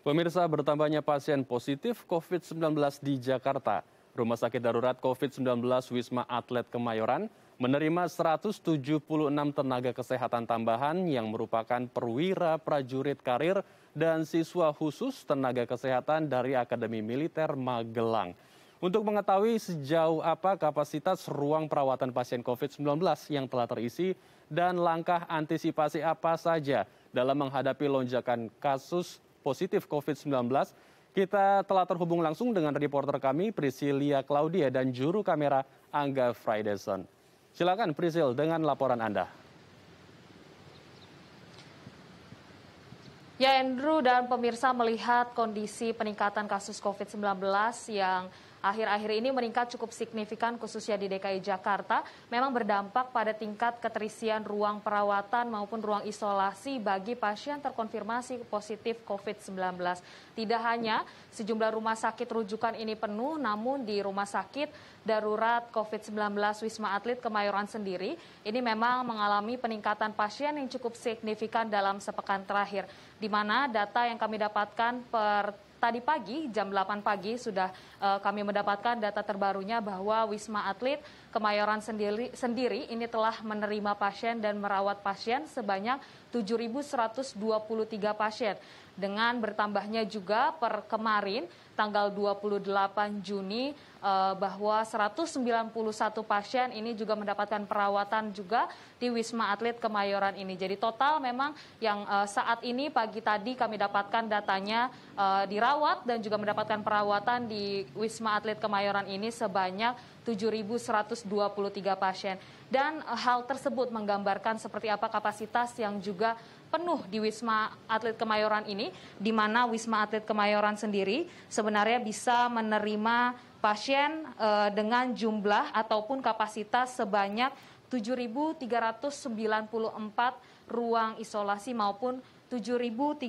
Pemirsa, bertambahnya pasien positif COVID-19 di Jakarta. Rumah Sakit Darurat COVID-19 Wisma Atlet Kemayoran menerima 176 tenaga kesehatan tambahan yang merupakan perwira prajurit karir dan siswa khusus tenaga kesehatan dari Akademi Militer Magelang. Untuk mengetahui sejauh apa kapasitas ruang perawatan pasien COVID-19 yang telah terisi dan langkah antisipasi apa saja dalam menghadapi lonjakan kasus positif COVID-19, kita telah terhubung langsung dengan reporter kami Priscilia Claudia dan juru kamera Angga Frideson. Silakan Priscil dengan laporan Anda. Ya, Andrew dan pemirsa, melihat kondisi peningkatan kasus COVID-19 yang akhir-akhir ini meningkat cukup signifikan khususnya di DKI Jakarta, memang berdampak pada tingkat keterisian ruang perawatan maupun ruang isolasi bagi pasien terkonfirmasi positif COVID-19. Tidak hanya sejumlah rumah sakit rujukan ini penuh, namun di Rumah Sakit Darurat COVID-19 Wisma Atlet Kemayoran sendiri, ini memang mengalami peningkatan pasien yang cukup signifikan dalam sepekan terakhir, di mana data yang kami dapatkan tadi pagi, jam 8 pagi, sudah kami mendapatkan data terbarunya bahwa Wisma Atlet Kemayoran sendiri ini telah menerima pasien dan merawat pasien sebanyak 7.123 pasien. Dengan bertambahnya juga per kemarin, tanggal 28 Juni, bahwa 191 pasien ini juga mendapatkan perawatan juga di Wisma Atlet Kemayoran ini. Jadi total memang yang saat ini pagi tadi kami dapatkan datanya dirawat dan juga mendapatkan perawatan di Wisma Atlet Kemayoran ini sebanyak 7.123 pasien. Dan hal tersebut menggambarkan seperti apa kapasitas yang juga penuh di Wisma Atlet Kemayoran ini, di mana Wisma Atlet Kemayoran sendiri sebenarnya bisa menerima pasien dengan jumlah ataupun kapasitas sebanyak 7.394 ruang isolasi maupun 7.394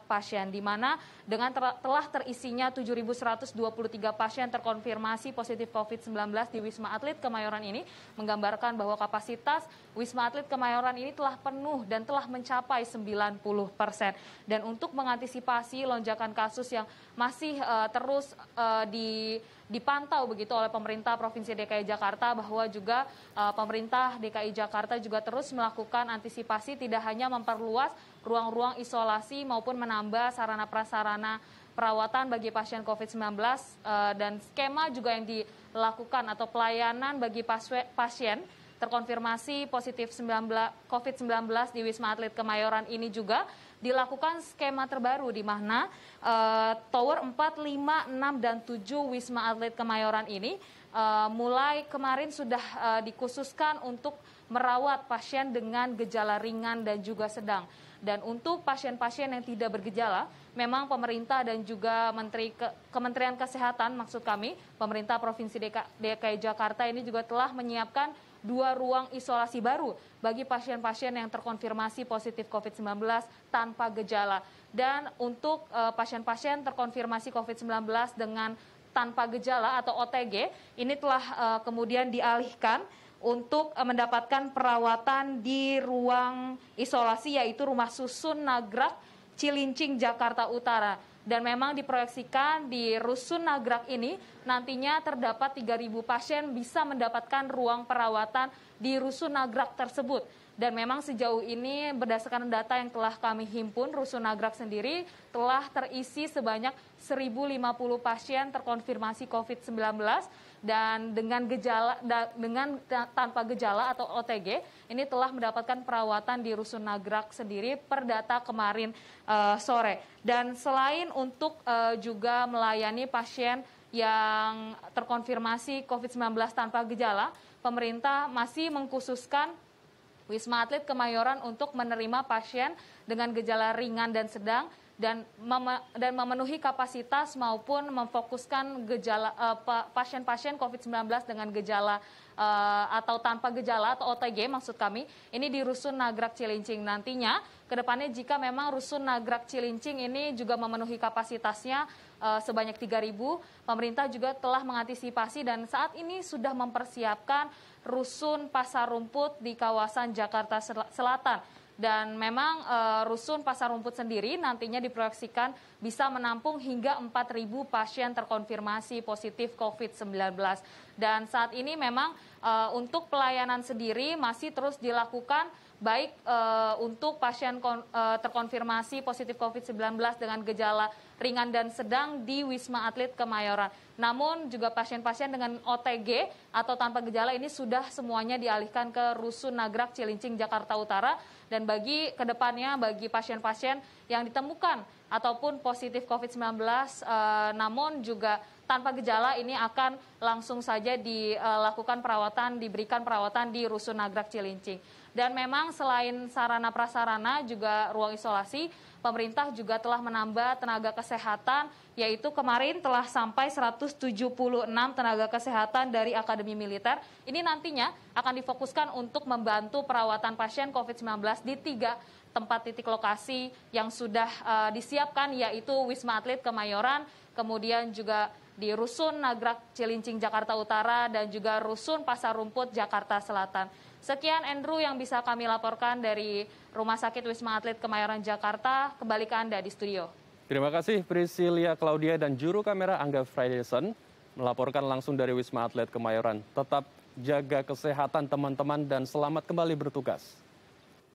pasien, di mana dengan telah terisinya 7.123 pasien terkonfirmasi positif COVID-19 di Wisma Atlet Kemayoran ini, menggambarkan bahwa kapasitas Wisma Atlet Kemayoran ini telah penuh dan telah mencapai 90%. Dan untuk mengantisipasi lonjakan kasus yang masih terus dipantau begitu oleh pemerintah Provinsi DKI Jakarta, bahwa juga pemerintah DKI Jakarta juga terus melakukan antisipasi, tidak hanya memperluas ruang-ruang isolasi maupun menambah sarana prasarana perawatan bagi pasien COVID-19 dan skema juga yang dilakukan atau pelayanan bagi pasien terkonfirmasi positif COVID-19 di Wisma Atlet Kemayoran ini juga dilakukan skema terbaru, di mana Tower 4, 5, 6, dan 7 Wisma Atlet Kemayoran ini mulai kemarin sudah dikhususkan untuk merawat pasien dengan gejala ringan dan juga sedang. Dan untuk pasien-pasien yang tidak bergejala, memang pemerintah dan juga Kementerian Kesehatan, maksud kami, pemerintah Provinsi DKI Jakarta ini juga telah menyiapkan 2 ruang isolasi baru bagi pasien-pasien yang terkonfirmasi positif COVID-19 tanpa gejala. Dan untuk pasien-pasien terkonfirmasi COVID-19 dengan tanpa gejala atau OTG, ini telah kemudian dialihkan untuk mendapatkan perawatan di ruang isolasi, yaitu Rumah Susun Nagrak Cilincing, Jakarta Utara. Dan memang diproyeksikan di Rusun Nagrak ini nantinya terdapat 3.000 pasien bisa mendapatkan ruang perawatan di Rusun Nagrak tersebut. Dan memang sejauh ini berdasarkan data yang telah kami himpun, Rusun Nagrak sendiri telah terisi sebanyak 1.050 pasien terkonfirmasi COVID-19 dan dengan tanpa gejala atau OTG ini telah mendapatkan perawatan di Rusun Nagrak sendiri per data kemarin sore. Dan selain untuk juga melayani pasien yang terkonfirmasi COVID-19 tanpa gejala, pemerintah masih mengkhususkan Wisma Atlet Kemayoran untuk menerima pasien dengan gejala ringan dan sedang dan memenuhi kapasitas maupun memfokuskan pasien-pasien COVID-19 dengan gejala atau tanpa gejala atau OTG maksud kami, ini di Rusun Nagrak Cilincing. Nantinya kedepannya jika memang Rusun Nagrak Cilincing ini juga memenuhi kapasitasnya sebanyak 3.000, pemerintah juga telah mengantisipasi dan saat ini sudah mempersiapkan Rusun Pasar Rumput di kawasan Jakarta Selatan Dan memang Rusun Pasar Rumput sendiri nantinya diproyeksikan bisa menampung hingga 4.000 pasien terkonfirmasi positif COVID-19. Dan saat ini memang untuk pelayanan sendiri masih terus dilakukan baik untuk pasien terkonfirmasi positif COVID-19 dengan gejala ringan dan sedang di Wisma Atlet Kemayoran. Namun juga pasien-pasien dengan OTG atau tanpa gejala ini sudah semuanya dialihkan ke Rusun Nagrak Cilincing, Jakarta Utara. Dan bagi kedepannya, bagi pasien-pasien yang ditemukan ataupun positif COVID-19 namun juga tanpa gejala ini akan langsung saja dilakukan perawatan, diberikan perawatan di Rusun Nagrak Cilincing. Dan memang selain sarana prasarana juga ruang isolasi, pemerintah juga telah menambah tenaga kesehatan, yaitu kemarin telah sampai 176 tenaga kesehatan dari Akademi Militer. Ini nantinya akan difokuskan untuk membantu perawatan pasien COVID-19 di 3 tempat titik lokasi yang sudah disiapkan, yaitu Wisma Atlet Kemayoran, kemudian juga di Rusun Nagrak Cilincing, Jakarta Utara, dan juga Rusun Pasar Rumput, Jakarta Selatan. Sekian Andrew yang bisa kami laporkan dari Rumah Sakit Wisma Atlet Kemayoran, Jakarta. Kembali ke Anda di studio. Terima kasih Priscilia Claudia dan juru kamera Angga Friedrichsen melaporkan langsung dari Wisma Atlet Kemayoran. Tetap jaga kesehatan teman-teman dan selamat kembali bertugas.